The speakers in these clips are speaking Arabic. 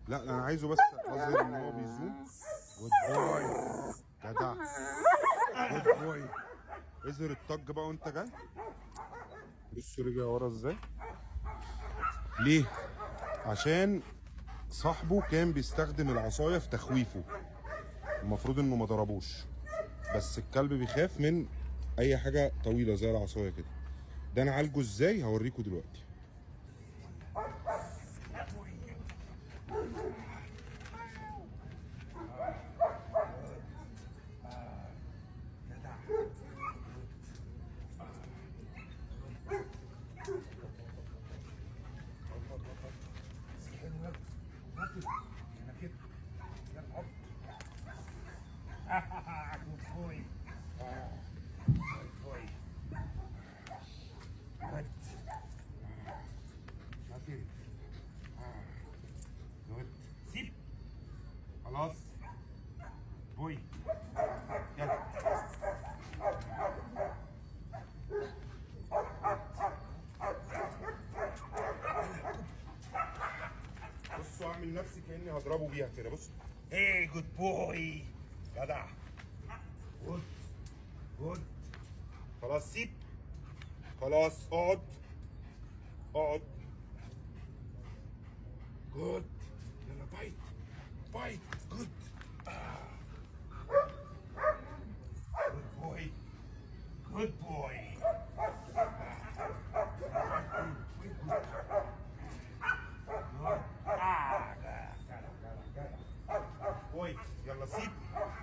لا انا عايزه بس اظهر ان هو بيزوم. جود بوي. جدع. جود بوي. اظهر الطج بقى وانت جاي. بص رجع ورا ازاي. ليه؟ عشان صاحبه كان بيستخدم العصايه في تخويفه. المفروض انه ما ضربوش، بس الكلب بيخاف من اي حاجه طويله زي العصايه كده. ده نعالجه ازاي هوريكم دلوقتي. هنا كده. يلا هوب. جود بوي. جود بوي. جود. شاطر. جود. سيب. خلاص. بوي. يلا. بصوا اعمل نفسي كاني هضربه بيها كده. بص. هي جود بوي. جدع. جود. جود. خلاص سيب. خلاص اقعد. اقعد. جود. يلا بايت. بايت. جود. جود بوي. جود بوي. بوي. يلا سيب.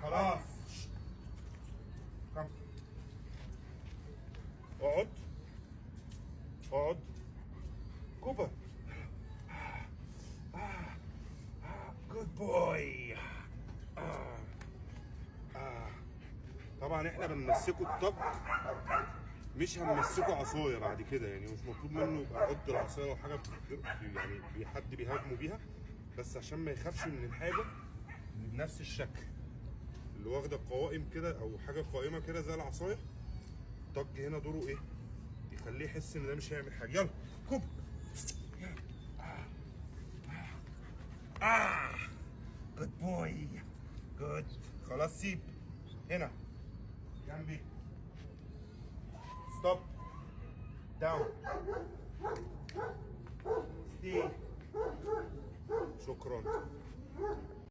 خلاص. كم. اقعد. اقعد. كوبا. جود بوي. طبعا احنا بنمسكه الطب، مش هنمسكه عصايه بعد كده، يعني مش مطلوب منه يبقى قد العصايه لو حاجه يعني حد بيهاجمه بيها، بس عشان ما يخافش من الحاجه اللي بنفس الشكل اللي واخده قوائم كده او حاجه قائمه كده زي العصايه. الطج هنا دوره ايه؟ يخليه يحس ان ده مش هيعمل حاجه. يلا كوب. جود بوي. جود. خلاص سيب. هنا جنبي. ستوب. داون. ستي. شكرا.